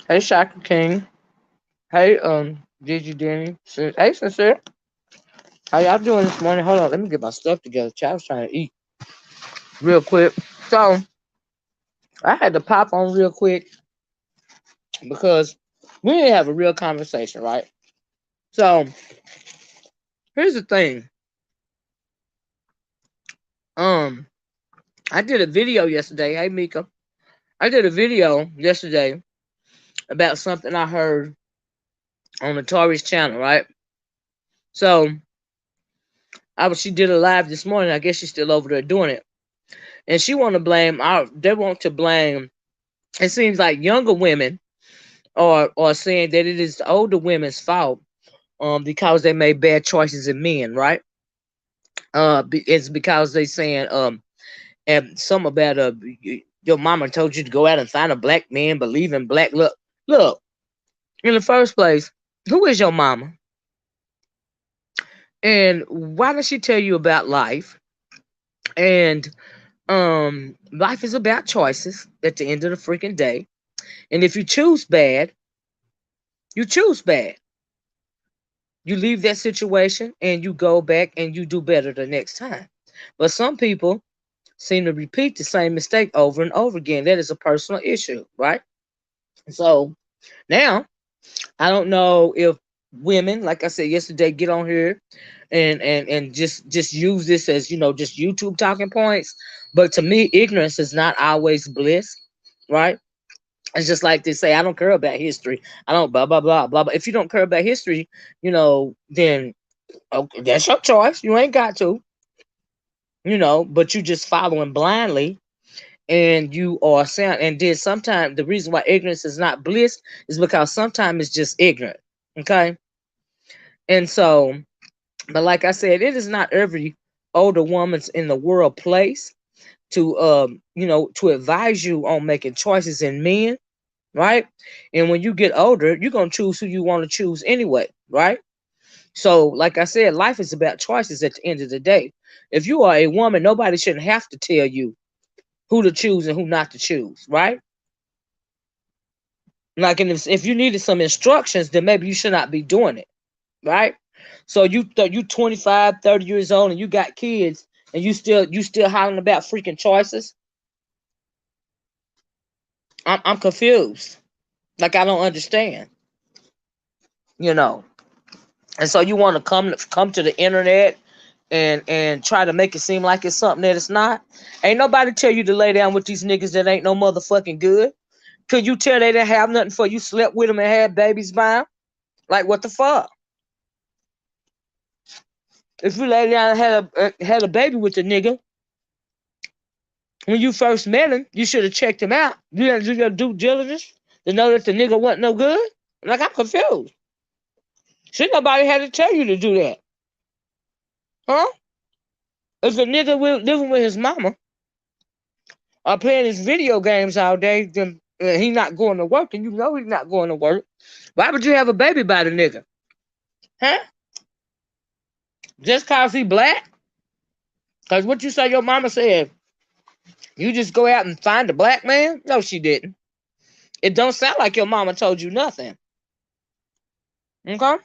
Hey, Shaka King. Hey, Gigi Denny. Hey, Sincere. How y'all doing this morning? Hold on, let me get my stuff together. Child, I was trying to eat real quick. So, I had to pop on real quick because we didn't have a real conversation, right? So, here's the thing. Um, I did a video yesterday. Hey, Mika. I did a video yesterday about something I heard on the Tori's channel, right? So, she did a live this morning. I guess she's still over there doing it. And she want to blame, they want to blame, it seems like younger women are saying that it is the older women's fault because they made bad choices in men, right? It's because they saying and some about your mama told you to go out and find a black man, believe in black. Look, in the first place, who is your mama? And why does she tell you about life? And life is about choices at the end of the freaking day. And if you choose bad, you choose bad. You leave that situation and you go back and you do better the next time. But some people seem to repeat the same mistake over and over again. That is a personal issue, right? So now I don't know if women, like I said yesterday, get on here and just use this as just YouTube talking points. But to me, ignorance is not always bliss, right? It's just like they say, I don't care about history. I don't blah blah blah blah blah. If you don't care about history, then okay, that's your choice. You ain't got to, but you just following blindly and you are sound. And then sometimes the reason why ignorance is not bliss is because sometimes it's just ignorant. Okay. And so, but like I said, it is not every older woman's in the world place to to advise you on making choices in men, right? And when you get older, you're gonna choose who you want to choose anyway, right? So, like I said, life is about choices at the end of the day. If you are a woman, nobody shouldn't have to tell you who to choose and who not to choose, right? Like, and if you needed some instructions, then maybe you should not be doing it, right? So you 25, 30 years old and you got kids and you still hollering about freaking choices. I'm confused. Like I don't understand, you know. And so you want to come to the internet and try to make it seem like it's something that it's not. Ain't nobody tell you to lay down with these niggas that ain't no motherfucking good. Could you tell they didn't have nothing for you? Slept with them and had babies by them? Like what the fuck? If you lay down and had a baby with the nigga when you first met him, you should have checked him out. You didn't do your due diligence to know that the nigga wasn't no good. Like I'm confused. Should nobody had to tell you to do that, huh? If a nigga living with his mama or playing his video games all day, then he not going to work, and you know he's not going to work. Why would you have a baby by the nigga, huh? Just cause he black? Cause what you say your mama said? You just go out and find a black man? No, she didn't. It don't sound like your mama told you nothing. Okay?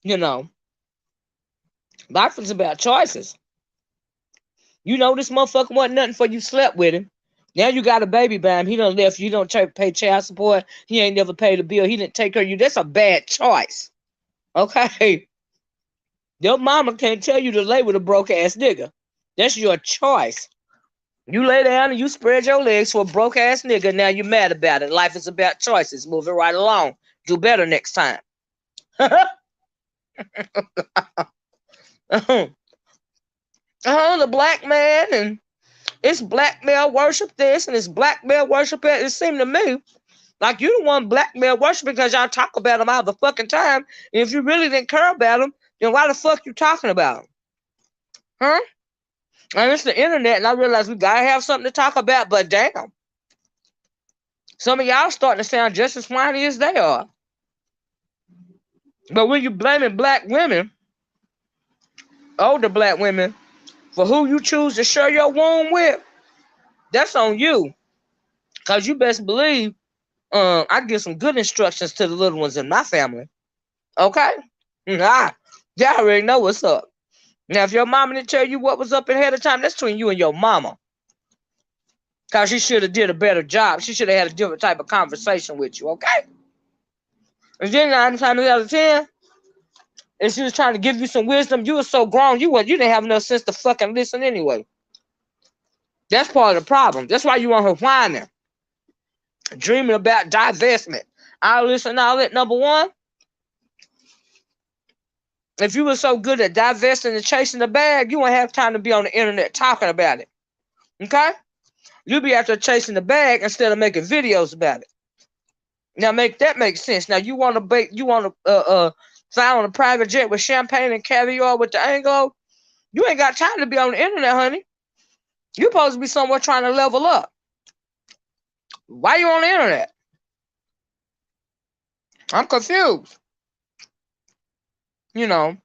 You know, life is about choices. You know this motherfucker wasn't nothing for you slept with him. Now you got a baby by him. He done left you. Don't pay child support. He ain't never paid a bill. He didn't take care of you. That's a bad choice. Okay? Your mama can't tell you to lay with a broke ass nigga. That's your choice. You lay down and you spread your legs for a broke ass nigga. Now you're mad about it. Life is about choices. Move it right along. Do better next time. The black man and it's black male worship this and it's black male worship that. It seemed to me like you don't want black male worship because y'all talk about them all the fucking time. And if you really didn't care about them, then why the fuck you talking about them? Huh? And it's the internet, and I realize we gotta have something to talk about, but damn. Some of y'all starting to sound just as whiny as they are. But when you blaming black women, older black women, for who you choose to share your womb with, that's on you. Cause you best believe I give some good instructions to the little ones in my family. Okay? Ah, y'all already know what's up. Now, if your mama didn't tell you what was up ahead of time, that's between you and your mama. Cause she should have did a better job. She should have had a different type of conversation with you, okay? And then 9 times out of 10, if she was trying to give you some wisdom, you were so grown, you didn't have enough sense to fucking listen anyway. That's part of the problem. That's why you want her whining, dreaming about divestment. All this and all that. Number one, if you were so good at divesting and chasing the bag, you wouldn't have time to be on the internet talking about it. Okay? You'll be out there chasing the bag instead of making videos about it. Now make sense. Now you want to fly on a private jet with champagne and caviar with the Anglo? You ain't got time to be on the internet, honey. You're supposed to be somewhere trying to level up. Why you on the internet? I'm confused. You know,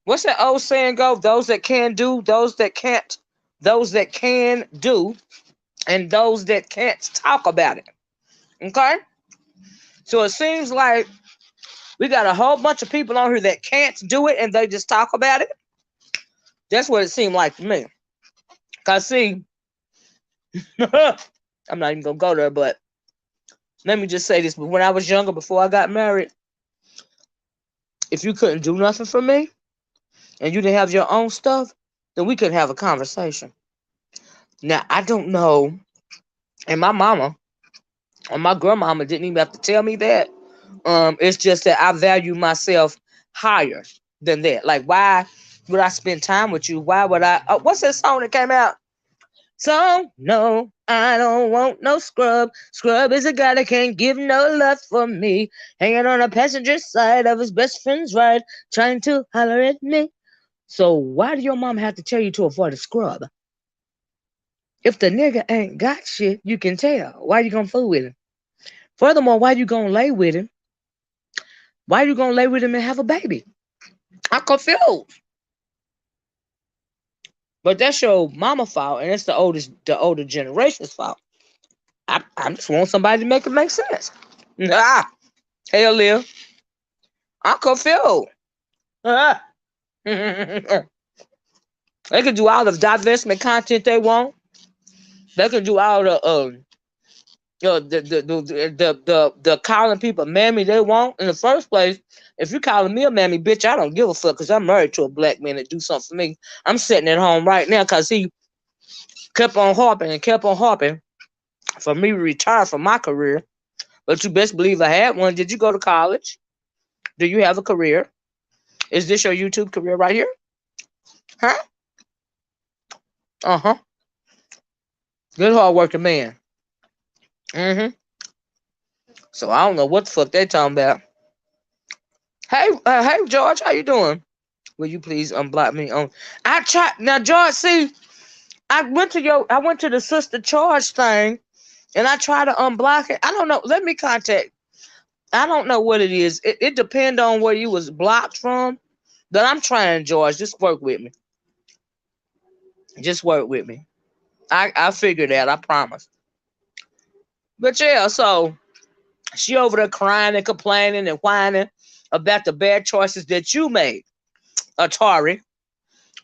what's that old saying go? Those that can do, those that can't, those that can do, and those that can't talk about it. Okay? So it seems like we got a whole bunch of people on here that can't do it and they just talk about it. That's what it seemed like to me. Cause see, I'm not even gonna go there, but let me just say this. But when I was younger, before I got married, if you couldn't do nothing for me and you didn't have your own stuff, then we couldn't have a conversation. Now I don't know, and my mama or my grandmama didn't even have to tell me that. It's just that I value myself higher than that. Like, why would I spend time with you? Why would I? What's that song that came out? So, no, I don't want no scrub. Scrub is a guy that can't give no love for me. Hanging on the passenger side of his best friend's ride, trying to holler at me. So, why do your mom have to tell you to avoid a scrub? If the nigga ain't got shit, you can tell. Why you gonna fool with him? Furthermore, why you gonna lay with him? Why you gonna lay with him and have a baby? I'm confused. But that's your mama fault, and it's the older generation's fault. I just want somebody to make it make sense. Ah, hell, Liv, I'm confused. Ah. They can do all the divestment content they want. They can do all the calling people mammy they want. In the first place, if you calling me a mammy, bitch, I don't give a fuck because I'm married to a black man that do something for me. I'm sitting at home right now because he kept on harping and kept on harping for me to retire from my career. But you best believe I had one. Did you go to college? Do you have a career? Is this your YouTube career right here? Huh? Uh-huh. Good hard working man. Mm-hmm. So I don't know what the fuck they talking about. Hey, George, how you doing? Will you please unblock me on? I tried now, George. See, I went to the sister charge thing, and I tried to unblock it. I don't know. Let me contact. I don't know what it is. It depends on where you was blocked from. But I'm trying, George. Just work with me. Just work with me. I figured that. I promise. But yeah, so she over there crying and complaining and whining about the bad choices that you made, Atari.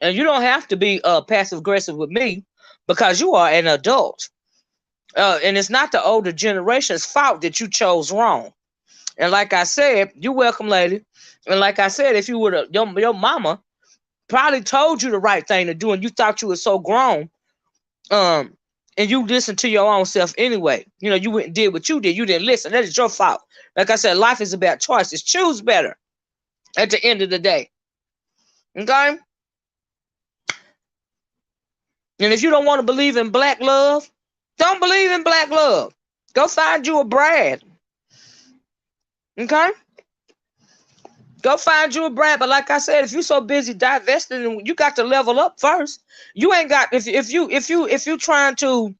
And you don't have to be passive aggressive with me because you are an adult. And it's not the older generation's fault that you chose wrong. And like I said, you're welcome, lady. And like I said, if you would have, your mama probably told you the right thing to do, and you thought you were so grown, um, and you listened to your own self anyway. You know, you went and did what you did. You didn't listen. That is your fault. Like I said, life is about choices. Choose better at the end of the day. Okay? And if you don't want to believe in black love, don't believe in black love. Go find you a Brad. Okay? Go find you a Brad. But like I said, if you're so busy divesting, you got to level up first. You ain't got if you trying to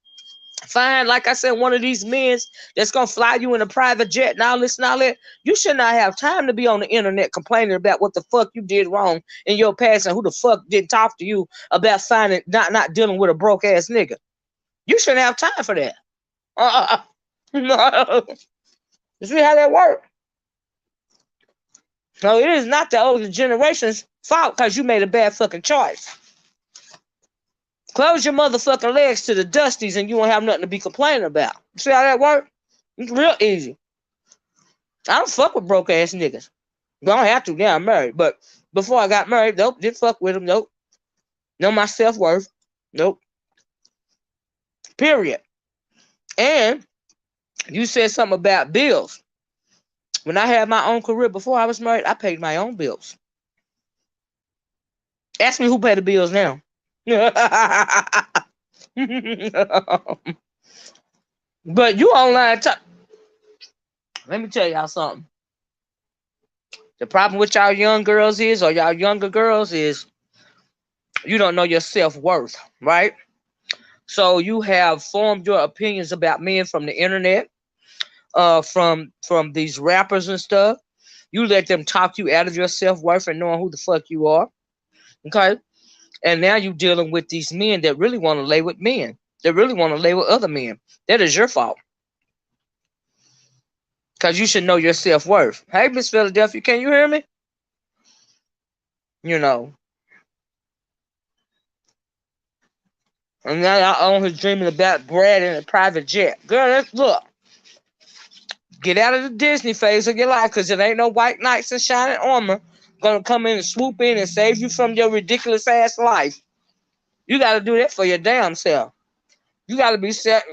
find, like I said, one of these men that's gonna fly you in a private jet and all this and all that, you should not have time to be on the internet complaining about what the fuck you did wrong in your past and who the fuck didn't talk to you about finding not dealing with a broke ass nigga. You shouldn't have time for that. No. You see how that works? So it is not the older generation's fault because you made a bad fucking choice. Close your motherfucking legs to the dusties and you won't have nothing to be complaining about. See how that works? It's real easy. I don't fuck with broke ass niggas. I don't have to now. I'm married. But before I got married, nope, didn't fuck with them. Nope. Know my self worth. Nope. Period. And you said something about bills. When I had my own career before I was married, I paid my own bills. Ask me who paid the bills now. But you online. Let me tell y'all something. The problem with y'all young girls is, or y'all younger girls is, you don't know your self-worth, right? So you have formed your opinions about men from the internet, from these rappers and stuff. You let them talk you out of your self-worth and knowing who the fuck you are. Okay? And now you're dealing with these men that really want to lay with men. That really want to lay with other men. That is your fault. Because you should know your self-worth. Hey, Miss Philadelphia, can you hear me? You know. And now y'all on here dreaming about Brad in a private jet. Girl, look. Get out of the Disney phase of your life, because it ain't no white knights in shining armor gonna come in and swoop in and save you from your ridiculous ass life. You gotta do that for your damn self. You gotta be set.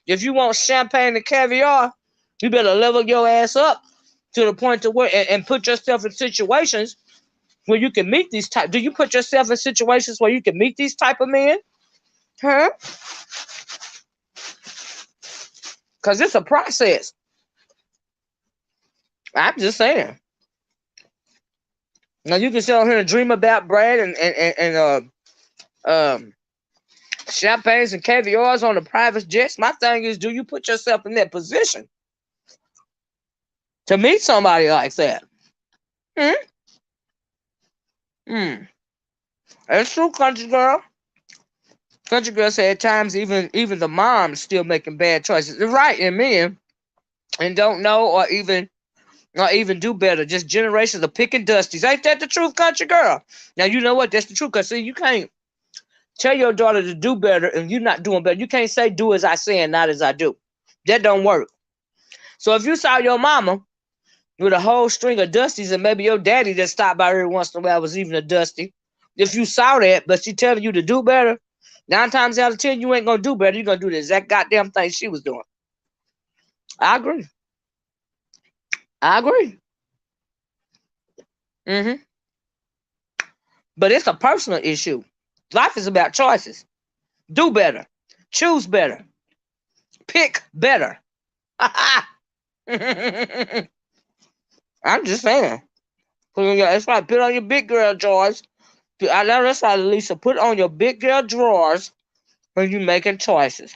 If you want champagne and caviar, you better level your ass up to the point to where and put yourself in situations where you can meet these type. Do you put yourself in situations where you can meet these type of men? Huh? Because it's a process. I'm just saying. Now you can sit on here and dream about Brad and champagnes and caviars on the private jets. My thing is, do you put yourself in that position to meet somebody like that? Hmm? Hmm. It's true, country girl. Country girl said at times even the moms still making bad choices. They're right, and men and don't know or even do better. Just generations of picking dusties. Ain't that the truth, country girl? Now you know what? That's the truth. Cause see, you can't tell your daughter to do better and you're not doing better. You can't say do as I say and not as I do. That don't work. So if you saw your mama with a whole string of dusties and maybe your daddy that stopped by every once in a while was even a dusty, if you saw that, but she telling you to do better, 9 times out of 10 you ain't gonna do better. You're gonna do the exact goddamn thing she was doing. I agree. I agree. Mm-hmm. But it's a personal issue. Life is about choices. Do better. Choose better. Pick better. I'm just saying. That's right. Put on your big girl drawers. I know that's right, Lisa. Put on your big girl drawers when you're making choices.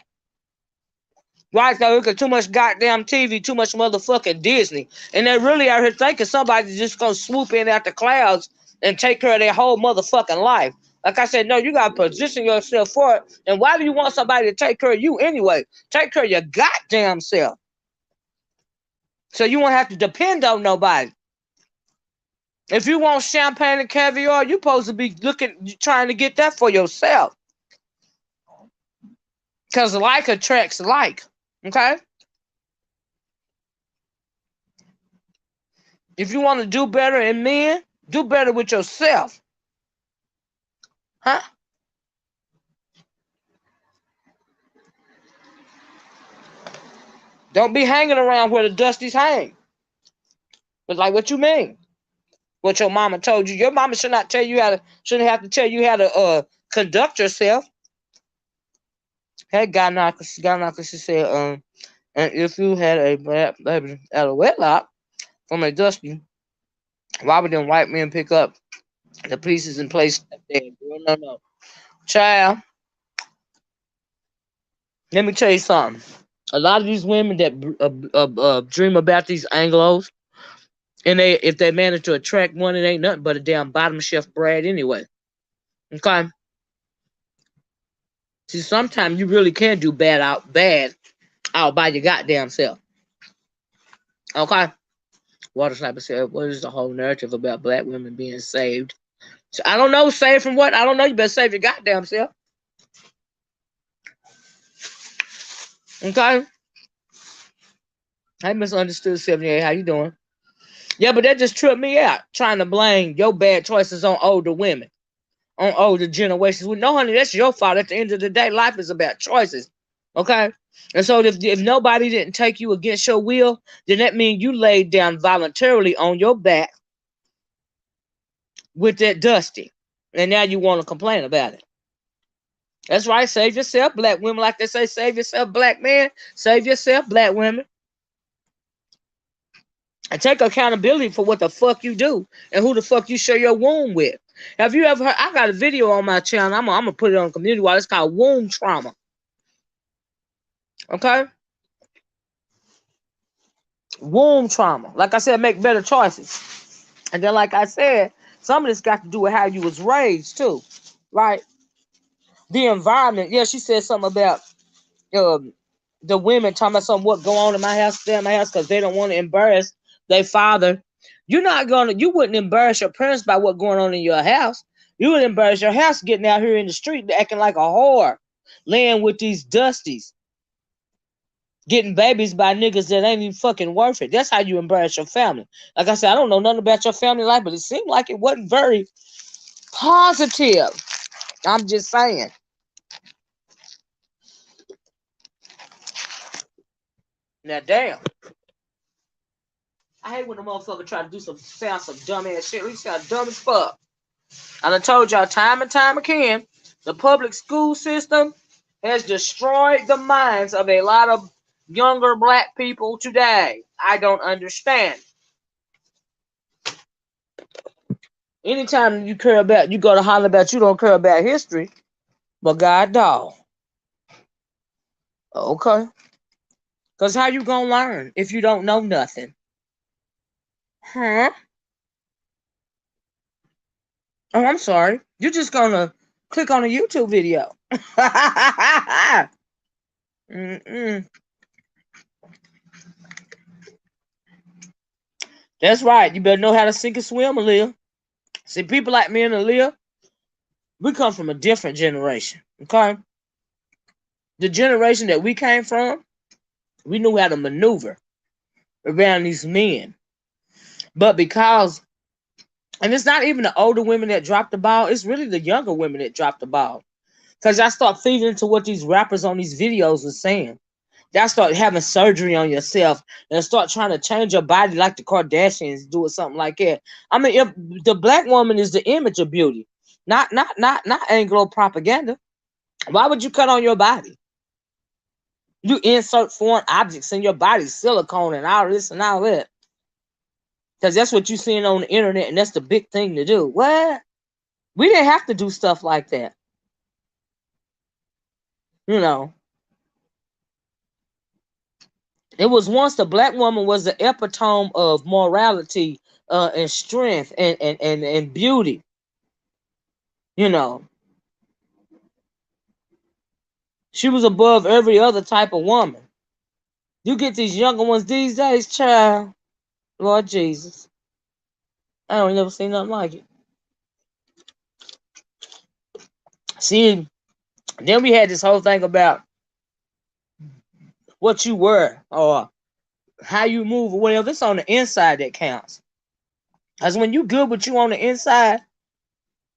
Right, so look at too much goddamn TV, too much motherfucking Disney. And they really out here thinking somebody's just gonna swoop in out the clouds and take care of their whole motherfucking life. Like I said, no, you gotta position yourself for it. And why do you want somebody to take care of you anyway? Take care of your goddamn self. So you won't have to depend on nobody. If you want champagne and caviar, you're supposed to be trying to get that for yourself. Because like attracts like. Okay? If you want to do better in men, do better with yourself. Huh? Don't be hanging around where the dusties hang. But like, what you mean? What your mama told you? Your mama shouldn't have to tell you how to conduct yourself. Hey, guy knocker, she said, and if you had a baby at a wedlock from a dusty, why would them white men pick up the pieces and place them there? No. Child, let me tell you something. A lot of these women that dream about these Anglos, and if they manage to attract one, it ain't nothing but a damn bottom shelf Brad anyway. Okay. See, sometimes you really can do bad out by your goddamn self. Okay? Water Sniper said, what is the whole narrative about black women being saved? So I don't know, saved from what? I don't know. You better save your goddamn self. Okay? I misunderstood 78. How you doing? Yeah, but that just tripped me out. Trying to blame your bad choices on older women, on older generations. Well, no, honey, that's your fault. At the end of the day, life is about choices. Okay? And so if nobody didn't take you against your will, then that means you laid down voluntarily on your back with that dusty. And now you want to complain about it. That's right. Save yourself, black women. Like they say, save yourself, black men. Save yourself, black women. And take accountability for what the fuck you do and who the fuck you share your womb with. Have you ever heard? I got a video on my channel. I'm gonna put it on community wide. It's called Womb Trauma. Okay? Womb trauma. Like I said, make better choices. And then, like I said, some of this got to do with how you was raised too. Right? The environment. Yeah, she said something about the women talking about something what go on in my house, stay in my house because they don't want to embarrass their father. You wouldn't embarrass your parents by what going on in your house. You would embarrass your house getting out here in the street acting like a whore, laying with these dusties, getting babies by niggas that ain't even fucking worth it. That's how you embarrass your family. Like I said, I don't know nothing about your family life, but it seemed like it wasn't very positive. I'm just saying. Now, damn. I hate when a motherfucker try to do some dumb ass shit. We sound dumb as fuck. I done told y'all time and time again, the public school system has destroyed the minds of a lot of younger black people today. I don't understand. Anytime you go to holler about you don't care about history, but God dog. Okay. Because how you gonna learn if you don't know nothing? Huh? Oh, I'm sorry. You're just gonna click on a YouTube video. Mm-mm. That's right. You better know how to sink and swim, Olivia. See, people like me and Olivia, we come from a different generation. Okay? The generation that we came from, we knew how to maneuver around these men. But and it's not even the older women that dropped the ball, it's really the younger women that dropped the ball. Because y'all start feeding into what these rappers on these videos are saying. Y'all start having surgery on yourself and start trying to change your body like the Kardashians do or something like that. I mean, if the black woman is the image of beauty, not Anglo propaganda. Why would you cut on your body? You insert foreign objects in your body, silicone and all this and all that. Because that's what you're seeing on the internet, and that's the big thing to do. What? We didn't have to do stuff like that. You know. It was once the black woman was the epitome of morality and strength and beauty. You know. She was above every other type of woman. You get these younger ones these days, child. Lord Jesus. I don't never seen nothing like it. See, then we had this whole thing about what you were or how you move or whatever. It's on the inside that counts. Because when you good with you on the inside,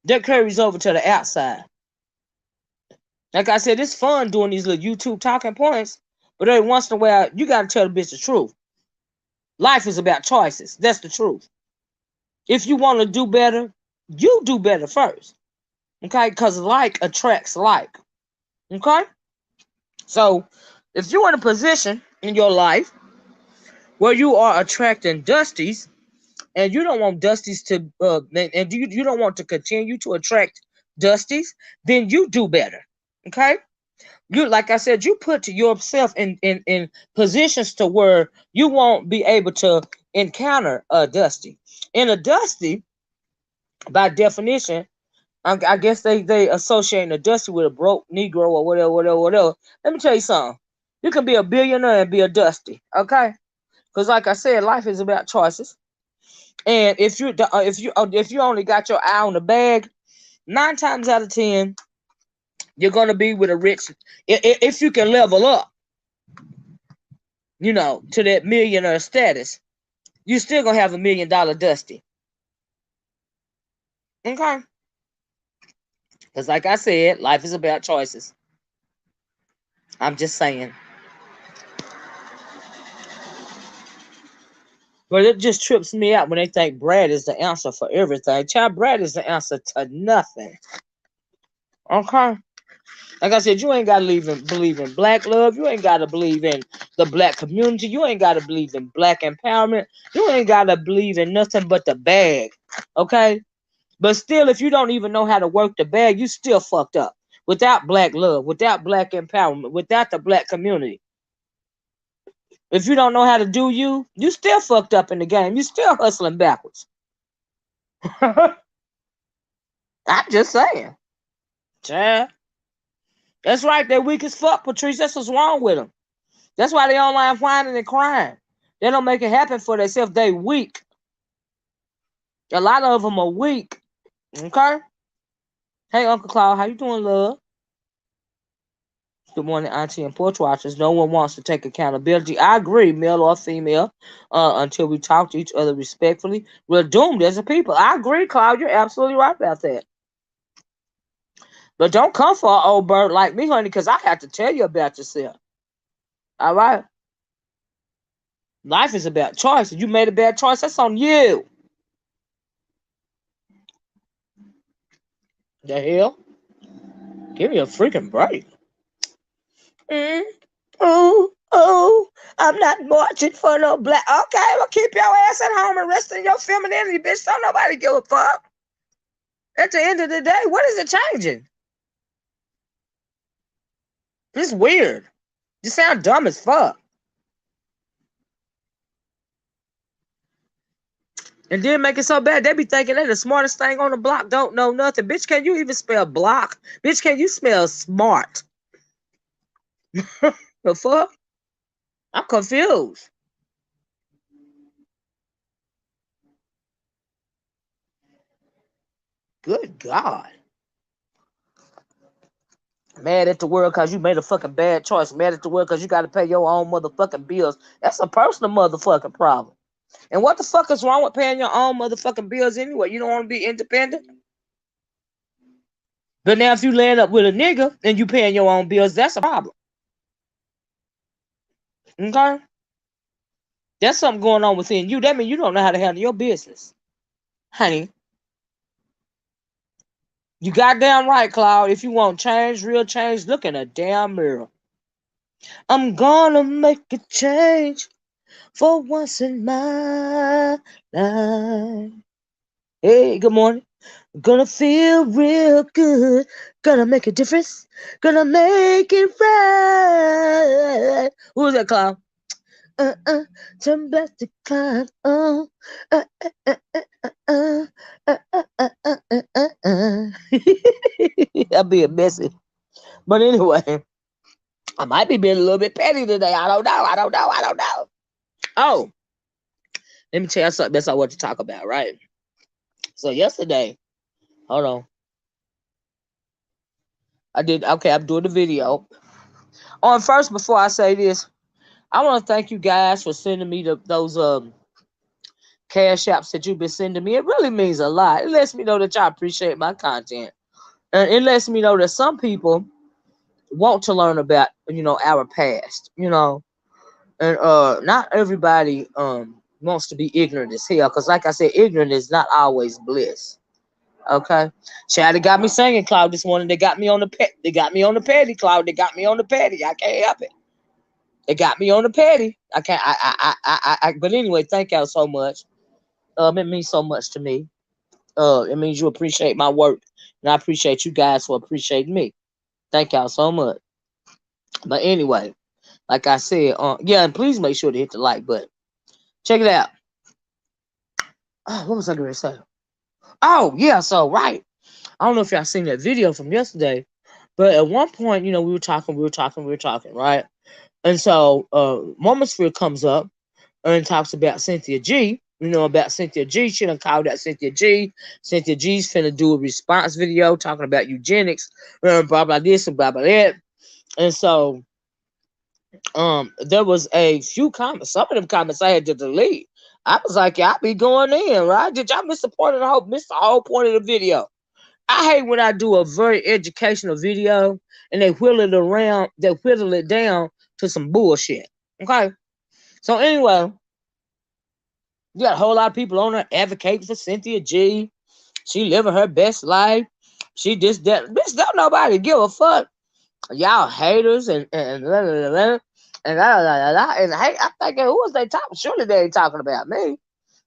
that carries over to the outside. Like I said, it's fun doing these little YouTube talking points, but every once in a while, you got to tell the bitch the truth. Life is about choices. That's the truth. If you want to do better, you do better first. Okay? Because like attracts like. Okay? So, if you're in a position in your life where you are attracting dusties, and you don't want dusties to, and you don't want to continue to attract dusties, then you do better. Okay? You, like I said, you put yourself in positions to where you won't be able to encounter a dusty. In a dusty, by definition, I guess they associate a dusty with a broke Negro or whatever. Let me tell you something. You can be a billionaire and be a dusty, okay? Because like I said, life is about choices. And if you only got your eye on the bag, 9 times out of 10, you're gonna be with a rich. If you can level up, to that millionaire status, you still gonna have $1 million dusty. Okay? Because like I said, life is about choices. I'm just saying. But it just trips me out when they think Brad is the answer for everything. Child, Brad is the answer to nothing. Okay? Like I said, you ain't gotta believe in black love. You ain't gotta believe in the black community. You ain't gotta believe in black empowerment. You ain't gotta believe in nothing but the bag. Okay? But still, if you don't even know how to work the bag, you still fucked up. Without black love, without black empowerment, without the black community. If you don't know how to do you still fucked up in the game. You still hustling backwards. I'm just saying. Child. That's right. They're weak as fuck, Patrice. That's what's wrong with them. That's why they online whining and crying. They don't make it happen for themselves. They weak. A lot of them are weak. Okay? Hey, Uncle Claude, how you doing, love? Good morning, Auntie and Porch Watchers. No one wants to take accountability. I agree, male or female, until we talk to each other respectfully. We're doomed as a people. I agree, Claude. You're absolutely right about that. But don't come for an old bird like me, honey, because I have to tell you about yourself. All right? Life is about choices. You made a bad choice. That's on you. The hell? Give me a freaking break. Oh, I'm not marching for no black. Okay, well, keep your ass at home and rest in your femininity, bitch. Don't nobody give a fuck. At the end of the day, what is it changing? It's weird. You sound dumb as fuck. And then make it so bad, they be thinking they're the smartest thing on the block, don't know nothing. Bitch, can you even spell block? Bitch, can you spell smart? The fuck? I'm confused. Good God. Mad at the world because you made a fucking bad choice. Mad at the world because you got to pay your own motherfucking bills. That's a personal motherfucking problem. And what the fuck is wrong with paying your own motherfucking bills anyway? You don't want to be independent? But now if you land up with a nigga and you paying your own bills, that's a problem. Okay? That's something going on within you. That means you don't know how to handle your business. Honey. You goddamn right, Claude. If you want change, real change, look in a damn mirror. I'm gonna make a change for once in my life. Hey, good morning. Gonna feel real good. Gonna make a difference. Gonna make it right. Who was that, Clown? Turn back the clock. Oh. I'm being messy. But anyway, I might be being a little bit petty today. I don't know. Oh, let me tell you something that's I want to talk about, right? So yesterday, hold on. I'm doing the video. First, before I say this, I want to thank you guys for sending me those cash apps that you've been sending me. It really means a lot. It lets me know that y'all appreciate my content. And it lets me know that some people want to learn about, our past, And not everybody wants to be ignorant as hell. Because like I said, ignorant is not always bliss. Okay. Chad got me singing, Cloud, this morning. They got me on the pet. They got me on the petty, Cloud. They got me on the petty. I can't help it. They got me on the petty. I can't. But anyway, thank y'all so much. It means so much to me. It means you appreciate my work, and I appreciate you guys for appreciating me. Thank y'all so much. But anyway, like I said, yeah, and please make sure to hit the like button. Check it out. Oh, what was I going to say? Oh, yeah. So right. I don't know if y'all seen that video from yesterday, but at one point, we were talking, right? And so Womansphere comes up and talks about Cynthia G. You know about Cynthia G. She done called out Cynthia G. Cynthia G's finna do a response video talking about eugenics, blah blah this and blah blah that. And so there was a few comments. Some of them comments I had to delete. I was like, y'all be going in, right? Did y'all miss the point of miss the whole point of the video? I hate when I do a very educational video and they whittle it down to some bullshit. Okay. So anyway, you got a whole lot of people on there advocating for Cynthia G. She living her best life. She just that bitch don't nobody give a fuck. Y'all haters and blah, blah, blah, and blah, blah, blah, and hey, I'm thinking who was they talking? Surely they ain't talking about me.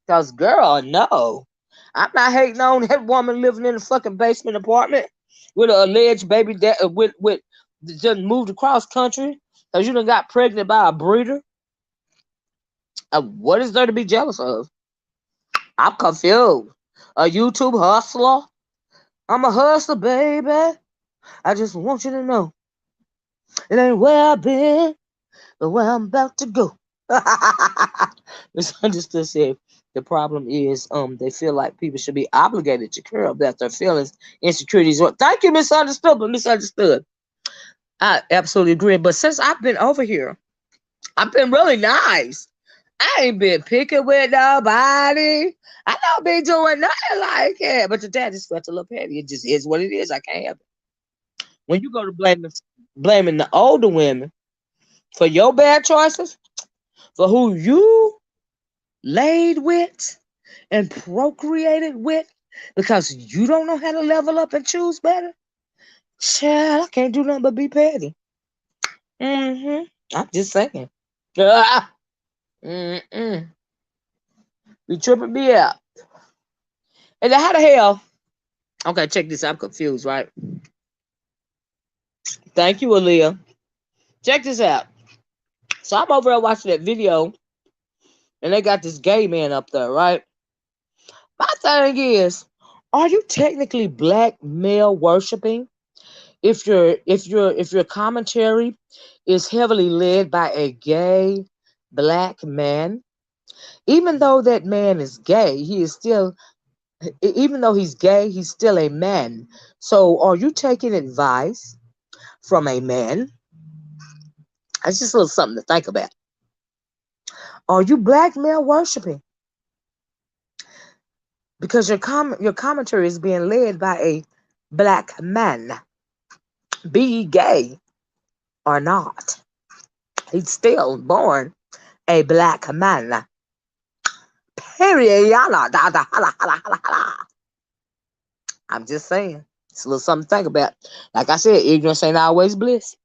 Cause girl, no. I'm not hating on that woman living in a fucking basement apartment with an alleged baby that with just moved across country because you done got pregnant by a breeder. What is there to be jealous of? I'm confused. A YouTube hustler? I'm a hustler, baby. I just want you to know it ain't where I've been, but where I'm about to go. Misunderstood said the problem is they feel like people should be obligated to care about their feelings, insecurities. Well, thank you, misunderstood, but misunderstood. I absolutely agree. But since I've been over here, I've been really nice. I ain't been picking with nobody. I don't be doing nothing like that. But today I just felt a little petty. It just is what it is. I can't help it. When you go to blaming the older women for your bad choices, for who you laid with and procreated with, because you don't know how to level up and choose better, child, I can't do nothing but be petty. I'm just saying. Mm-mm. Be tripping me out. And then how the hell? Okay, check this out. I'm confused, right? Thank you, Olivia. Check this out. So I'm over there watching that video, and they got this gay man up there, right? My thing is, are you technically black male worshiping if your commentary is heavily led by a gay black man? Even though that man is gay, he is still even though he's gay, he's still a man. So are you taking advice from a man? That's just a little something to think about. Are you black male worshiping? Because your commentary is being led by a black man. Be he gay or not. He's still born a black man. Period. I'm just saying. It's a little something to think about. Like I said, ignorance ain't always bliss.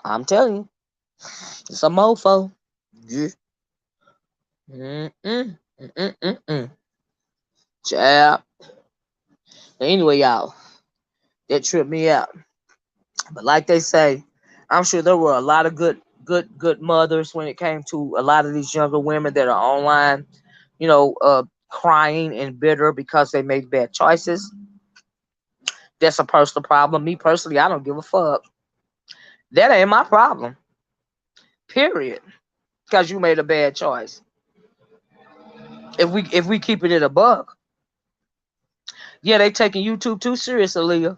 I'm telling you. It's a mofo. Yeah. Mm-mm. Mm-mm-mm-mm. Child. Anyway, y'all, that tripped me out. But like they say, I'm sure there were a lot of good mothers when it came to a lot of these younger women that are online, crying and bitter because they made bad choices. That's a personal problem. Me personally, I don't give a fuck. That ain't my problem. Period. Because you made a bad choice. If we keeping it a buck, yeah, they taking YouTube too seriously, Leah.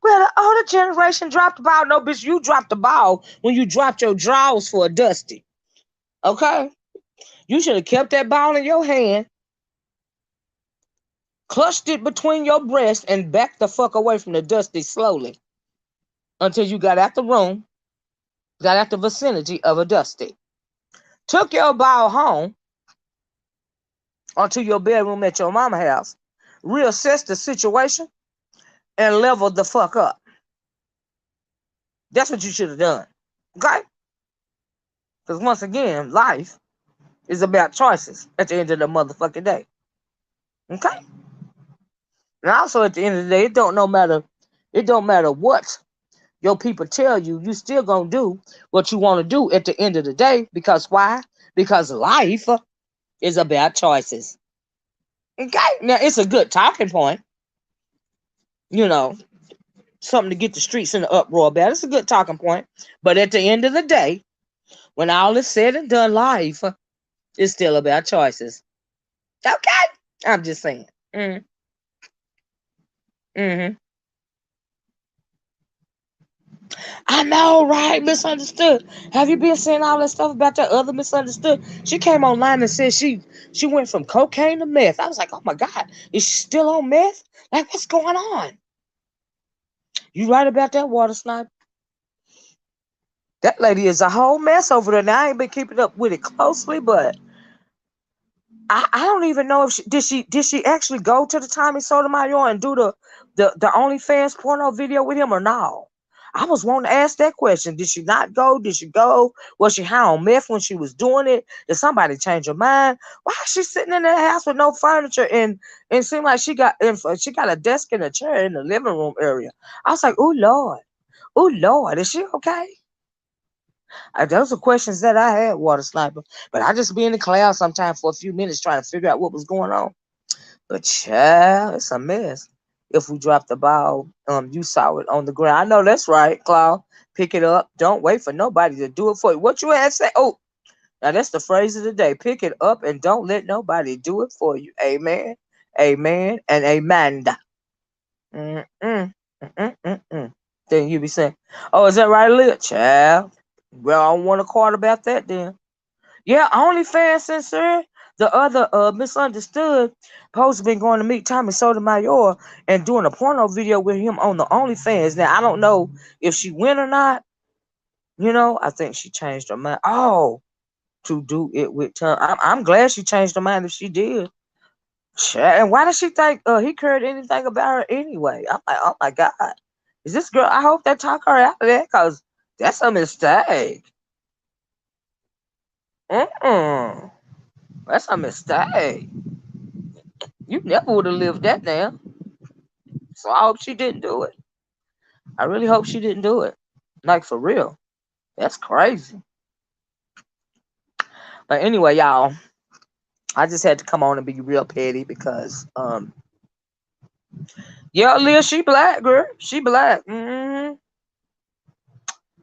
Well, the older generation dropped the ball. No, bitch, you dropped the ball when you dropped your drawers for a dusty. Okay? You should have kept that ball in your hand, clutched it between your breasts, and backed the fuck away from the dusty slowly until you got out the room, got out the vicinity of a dusty. Took your ball home or to your bedroom at your mama house, reassessed the situation, and leveled the fuck up. That's what you should have done. Okay? Because once again, life is about choices at the end of the motherfucking day. Okay? And also at the end of the day, it don't matter what your people tell you, you still gonna do what you want to do at the end of the day. Because why? Because life is about choices. Okay? Now it's a good talking point, you know. something to get the streets in the uproar about. It's a good talking point. But at the end of the day, when all is said and done, life is still about choices. Okay? I'm just saying. Mm-hmm. I know, right? Misunderstood. Have you been saying all that stuff about that other misunderstood? She came online and said she went from cocaine to meth. I was like, oh my God, is she still on meth? Like, what's going on? You right about that, water sniper? That lady is a whole mess over there. Now I ain't been keeping up with it closely, but I don't even know if she actually go to the Tommy Sotomayor and do the OnlyFans porno video with him or no. I was wanting to ask that question. Did she not go? Did she go? Was she high on meth when she was doing it? Did somebody change her mind? Why is she sitting in that house with no furniture and seemed like she got a desk and a chair in the living room area? I was like, oh Lord, is she okay? Those are questions that I had, Water Sniper. But I just be in the cloud sometimes for a few minutes trying to figure out what was going on. But child, it's a mess. If we drop the ball, you saw it on the ground. I know that's right, Claude. Pick it up. Don't wait for nobody to do it for you. What you had to say? Oh, now that's the phrase of the day. Pick it up and don't let nobody do it for you. Amen. Amen and amen. Mm-mm. Mm-mm-mm-mm. Then you be saying, oh, is that right, Leah? Child. Well, I don't want a card about that then. Yeah, OnlyFans sincere. The other misunderstood post been going to meet Tommy Sotomayor and doing a porno video with him on the OnlyFans. Now I don't know if she went or not. I think she changed her mind. Oh, to do it with Tom. I'm glad she changed her mind if she did. And why does she think he cared anything about her anyway? I'm like, oh my God. Is this girl? I hope they talk her out of that because that's a mistake. Mm-mm. That's a mistake. You never would have lived that down. So I hope she didn't do it. I really hope she didn't do it. Like for real. That's crazy. But anyway, y'all, I just had to come on and be real petty because yeah, Leah, she black, girl. She black.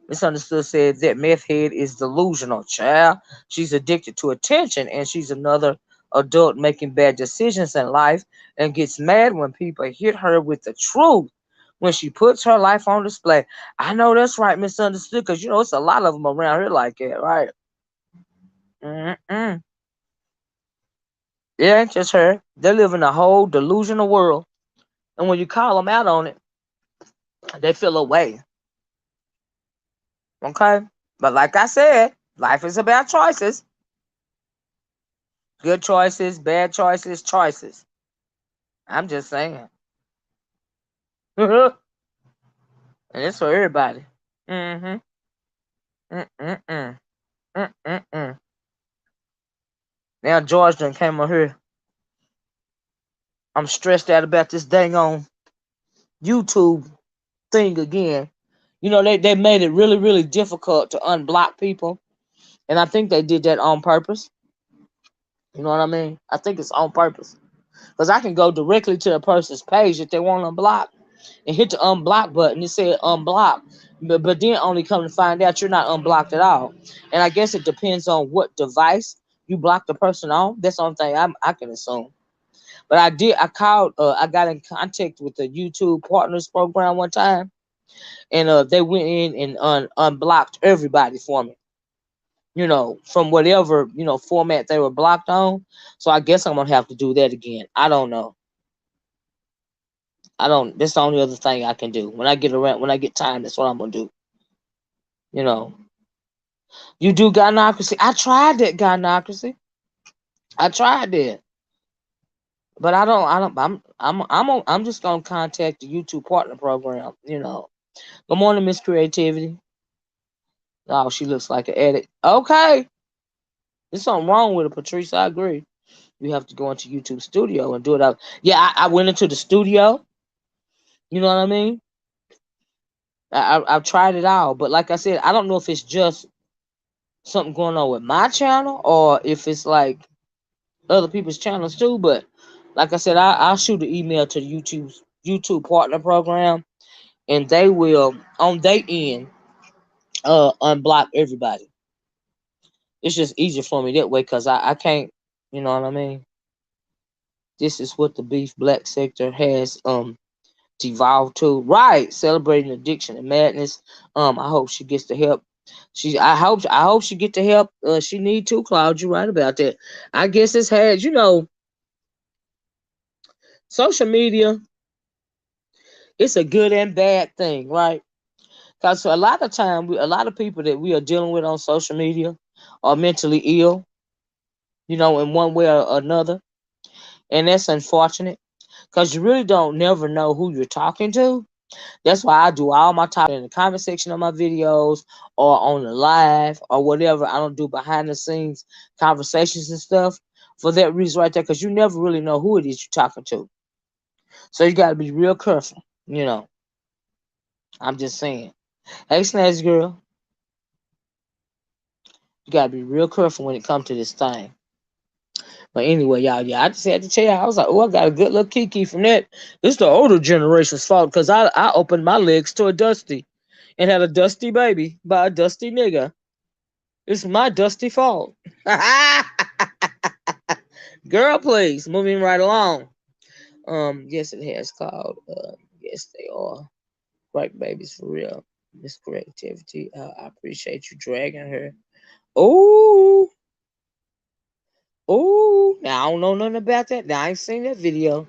Misunderstood said that meth head is delusional, child. She's addicted to attention and she's another adult making bad decisions in life and gets mad when people hit her with the truth when she puts her life on display. I know that's right, misunderstood, because it's a lot of them around here like that, right? Mm-mm. It ain't just her. They live in a whole delusional world. And when you call them out on it, they feel away. Okay? But like I said, life is about choices. Good choices, bad choices, choices. I'm just saying. And it's for everybody. Mm-hmm. Mm-mm-mm. Mm-mm-mm. Now George done came on here. I'm stressed out about this dang on YouTube thing again. They made it really, really difficult to unblock people. And I think they did that on purpose. You know what I mean? I think it's on purpose. Because I can go directly to the person's page if they want to unblock and hit the unblock button. It said unblock. But then only come to find out you're not unblocked at all. And I guess it depends on what device you block the person on. That's the only thing I can assume. But I got in contact with the YouTube Partners Program one time. And they went in and unblocked everybody for me. From whatever, format they were blocked on. So I guess I'm going to have to do that again. I don't know. That's the only other thing I can do. When I get time, that's what I'm going to do. You do gynocracy. I tried that gynocracy. I tried that. But I'm just going to contact the YouTube Partner Program. Good morning, Miss Creativity. Oh, she looks like an addict. Okay. There's something wrong with it, Patrice. I agree. You have to go into YouTube Studio and do it out. Yeah, I went into the studio. You know what I mean? I've tried it out, but like I said, I don't know if it's just something going on with my channel or if it's like other people's channels too. But like I said, I'll shoot an email to the YouTube Partner Program and they will on their end unblock everybody. It's just easier for me that way because I can't, you know what I mean? This is what the beef black sector has devolved to. Right, celebrating addiction and madness. I hope she gets the help. I hope she get the help she need to, Claude. You're right about that. I guess it's had, social media, it's a good and bad thing, right? Because a lot of time, a lot of people that we are dealing with on social media are mentally ill, in one way or another. And that's unfortunate because you really don't never know who you're talking to. That's why I do all my talking in the comment section of my videos or on the live or whatever. I don't do behind the scenes conversations and stuff for that reason right there, because you never really know who it is you're talking to. So you got to be real careful. I'm just saying. Hey, Snatch Girl, you got to be real careful when it comes to this thing. But anyway, y'all, yeah, I just had to tell you, I was like, oh, I got a good little kiki from that. It's the older generation's fault because I opened my legs to a dusty and had a dusty baby by a dusty nigga. It's my dusty fault. Girl, please, moving right along. Yes, it has called. Yes, they are. Right, babies, for real. Miss Creativity. I appreciate you dragging her. Oh, oh. Now, I don't know nothing about that. Now, I ain't seen that video.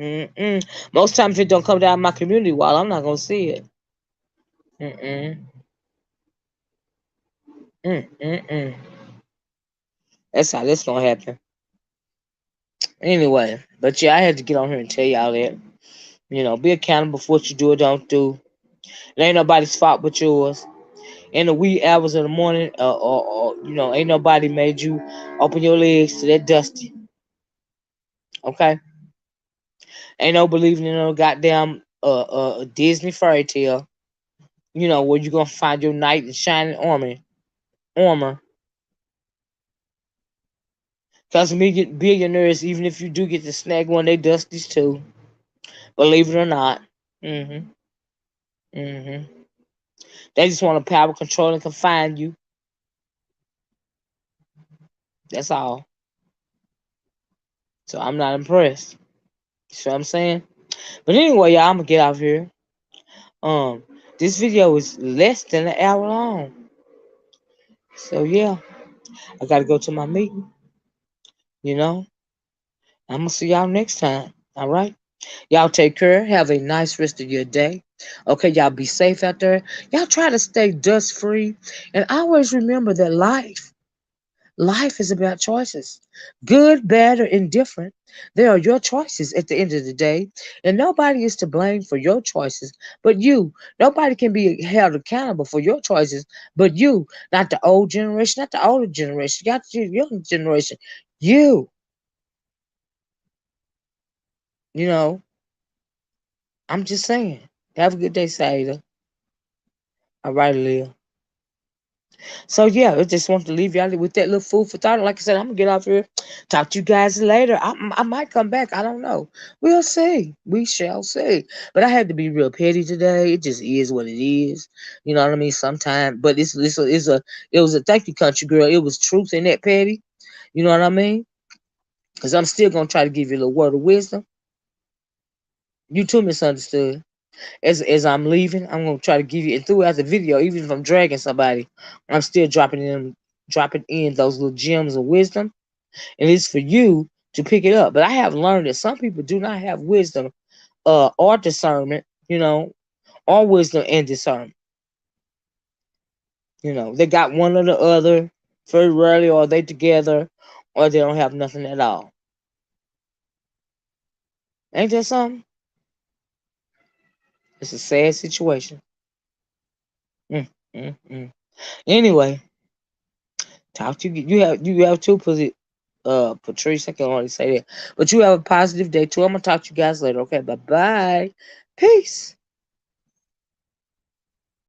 Mm-mm. Most times, if it don't come down my community wall, I'm not going to see it. Mm-mm. Mm-mm. That's how this going to happen. Anyway, but yeah, I had to get on here and tell y'all that. Be accountable for what you do or don't do. It ain't nobody's fault but yours. In the wee hours of the morning, ain't nobody made you open your legs to that dusty. Okay? Ain't no believing in no goddamn Disney fairy tale. Where you gonna find your knight in shining armor. Cause billionaires, even if you do get to snag one, they dusties too. Believe it or not. Mm-hmm. Mm-hmm. They just want to power, control, and confine you. That's all. So I'm not impressed. You see what I'm saying? But anyway, y'all, I'm gonna get out of here. Um, this video is less than an hour long. So yeah, I gotta go to my meeting. You know, I'm gonna see y'all next time. All right, y'all take care. Have a nice rest of your day. Okay, y'all be safe out there. Y'all try to stay dust free, and always remember that life is about choices. Good, bad, or indifferent. They are your choices at the end of the day. And nobody is to blame for your choices but you. Nobody can be held accountable for your choices but you. Not the old generation, not the older generation, not the young generation. You. You know, I'm just saying. Have a good day, Saida. All right, Leah. So yeah, I just want to leave y'all with that little food for thought. Like I said, I'm gonna get off here. Talk to you guys later. I might come back. I don't know. We'll see. We shall see. But I had to be real petty today. It just is what it is. You know what I mean? Sometimes, but it was a thank you, country girl. It was truth in that petty. You know what I mean? Because I'm still gonna try to give you a little word of wisdom. You too misunderstood. As I'm leaving, I'm gonna try to give you, and throughout the video, even if I'm dragging somebody, I'm still dropping in those little gems of wisdom, and it's for you to pick it up. But I have learned that some people do not have wisdom, or discernment, or wisdom and discernment. They got one or the other. Very rarely are they together, or they don't have nothing at all. Ain't that something? It's a sad situation. Mm, mm, mm. Anyway, talk to you. You have two Patrice, I can only say that. But you have a positive day too. I'm gonna talk to you guys later. Okay, bye bye. Peace.